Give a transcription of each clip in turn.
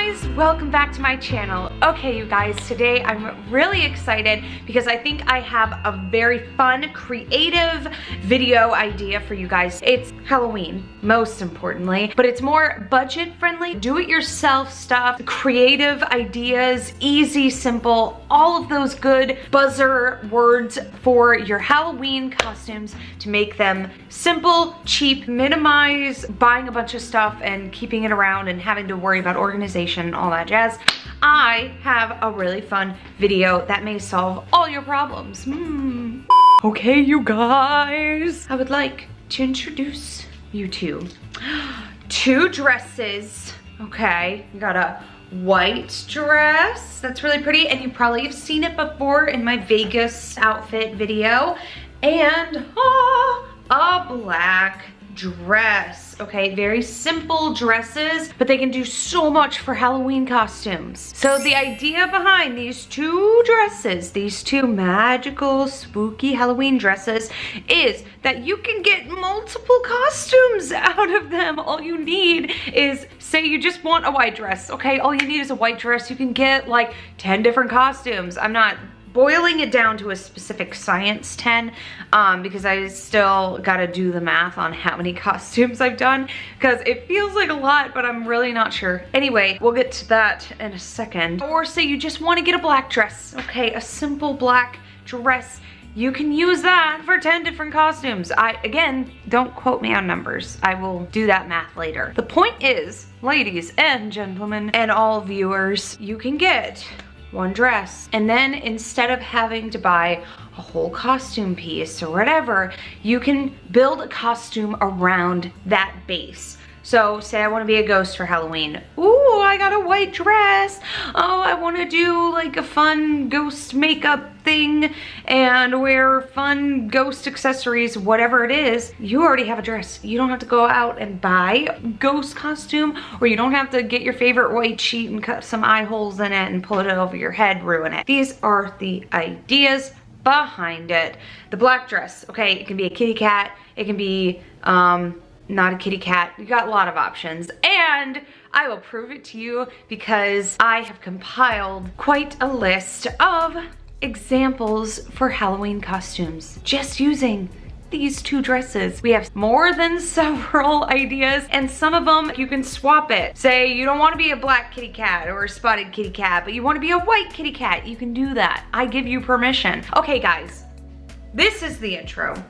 guys, welcome back to my channel. Okay, you guys, today I'm really excited because I think I have a very fun, creative video idea for you guys. It's Halloween, most importantly, but it's more budget friendly, do-it-yourself stuff, creative ideas, easy, simple, all of those good buzzer words for your Halloween costumes to make them simple, cheap, minimize buying a bunch of stuff and keeping it around and having to worry about organization and all that jazz. I have a really fun video that may solve all your problems. Okay, you guys, I would like to introduce you to two dresses. Okay, you got a white dress that's really pretty, and you probably have seen it before in my Vegas outfit video, and a black dress. Okay, very simple dresses, but they can do so much for Halloween costumes. So the idea behind these two dresses, these two magical, spooky Halloween dresses, is that you can get multiple costumes out of them. All you need is, say you just want a white dress, okay? All you need is a white dress. You can get like 10 different costumes. I'm not boiling it down to a specific science 10 because I still gotta do the math on how many costumes I've done because it feels like a lot, but I'm really not sure. Anyway, we'll get to that in a second. Or say you just want to get a black dress, okay? A simple black dress. You can use that for 10 different costumes. Again, don't quote me on numbers. I will do that math later. The point is, ladies and gentlemen and all viewers, you can get one dress, and then instead of having to buy a whole costume piece or whatever, you can build a costume around that base. So say I want to be a ghost for Halloween. Ooh, I got a white dress. Oh, I want to do like a fun ghost makeup thing and wear fun ghost accessories, whatever it is. You already have a dress. You don't have to go out and buy a ghost costume, or you don't have to get your favorite white sheet and cut some eye holes in it and pull it over your head, ruin it. These are the ideas behind it. The black dress, okay, it can be a kitty cat. It can be, not a kitty cat. You got a lot of options, and I will prove it to you because I have compiled quite a list of examples for Halloween costumes just using these two dresses. We have more than several ideas, and some of them you can swap it. Say you don't want to be a black kitty cat or a spotted kitty cat, but you want to be a white kitty cat. You can do that. I give you permission. Okay, guys, this is the intro.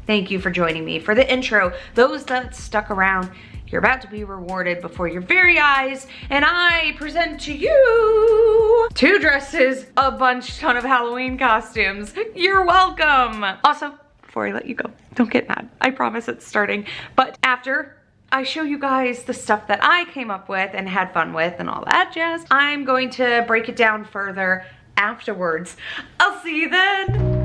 Thank you for joining me for the intro. Those that stuck around, you're about to be rewarded before your very eyes, and I present to you two dresses, a ton of Halloween costumes. You're welcome. Also, before I let you go, don't get mad. I promise it's starting. But after I show you guys the stuff that I came up with and had fun with and all that jazz, I'm going to break it down further afterwards. I'll see you then.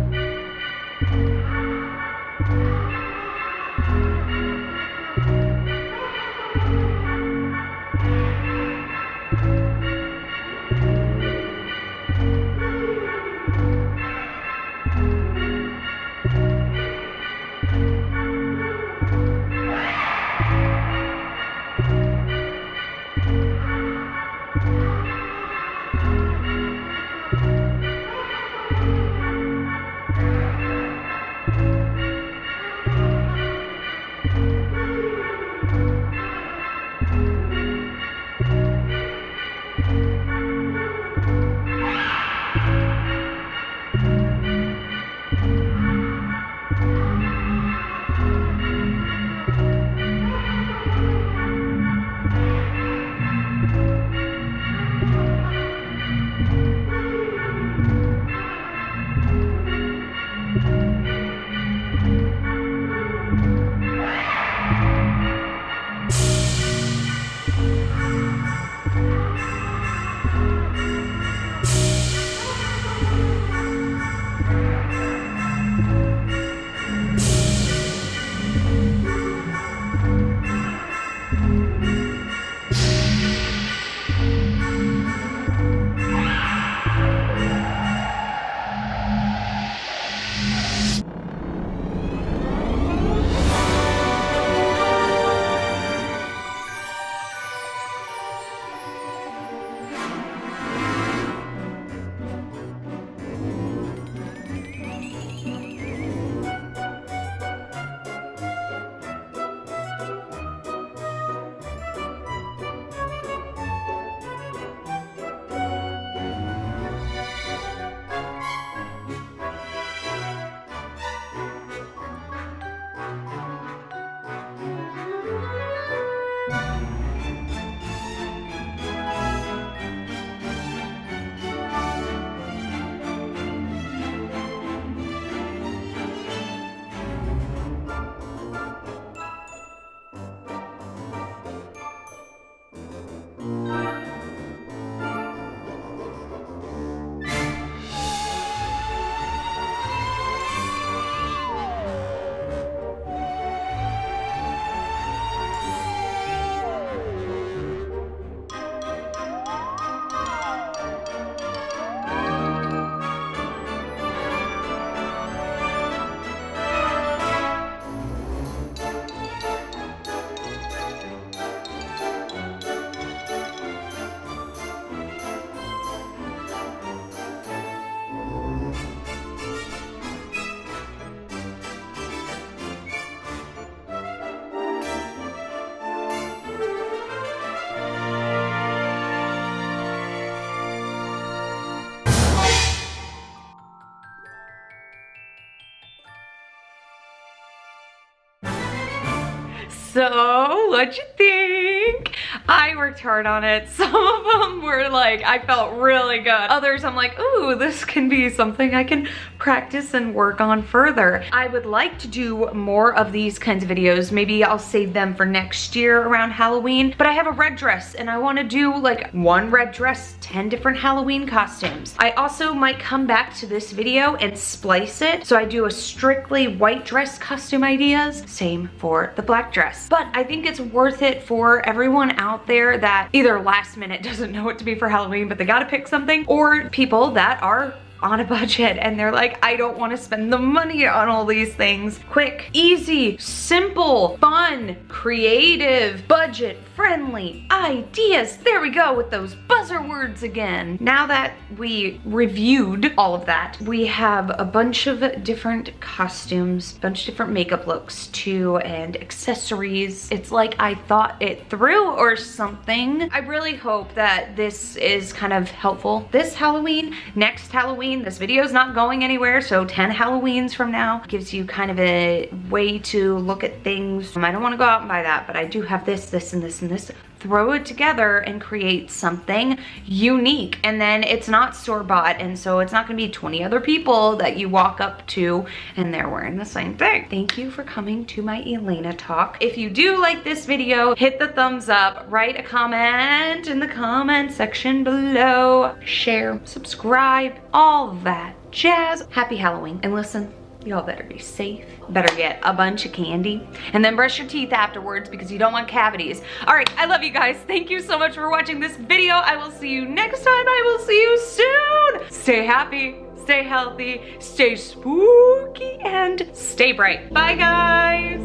So, what'd you think? I worked hard on it. Some of them were like, I felt really good. Others I'm like, ooh, this can be something I can practice and work on further. I would like to do more of these kinds of videos. Maybe I'll save them for next year around Halloween. But I have a red dress and I want to do like one red dress, 10 different Halloween costumes. I also might come back to this video and splice it. So I do a strictly white dress costume ideas. Same for the black dress. But I think it's worth it for everyone out there that either last minute doesn't know what to be for Halloween, but they gotta pick something, or people that are on a budget and they're like, I don't want to spend the money on all these things. Quick, easy, simple, fun, creative, budget friendly ideas. There we go with those buzzer words again. Now that we reviewed all of that, we have a bunch of different costumes, a bunch of different makeup looks too, and accessories. It's like I thought it through or something. I really hope that this is kind of helpful this Halloween, next Halloween. This video is not going anywhere, so 10 Halloweens from now gives you kind of a way to look at things. I don't want to go out and buy that, but I do have this, this, and this, and this. Throw it together and create something unique, and then it's not store-bought, and so it's not gonna be 20 other people that you walk up to and they're wearing the same thing. Thank you for coming to my Elena talk. If you do like this video, hit the thumbs up, write a comment in the comment section below, share, subscribe, all that jazz. Happy Halloween, and listen, y'all better be safe. Better get a bunch of candy and then brush your teeth afterwards because you don't want cavities. All right, I love you guys. Thank you so much for watching this video. I will see you next time. I will see you soon. Stay happy, stay healthy, stay spooky, and stay bright. Bye, guys.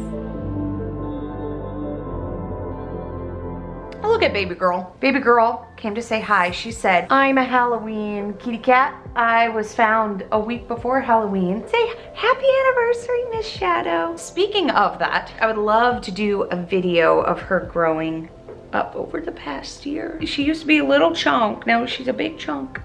Oh, look at baby girl. Baby girl came to say hi. She said, I'm a Halloween kitty cat. I was found a week before Halloween. Say happy anniversary, Miss Shadow. Speaking of that, I would love to do a video of her growing up over the past year. She used to be a little chunk. Now she's a big chunk.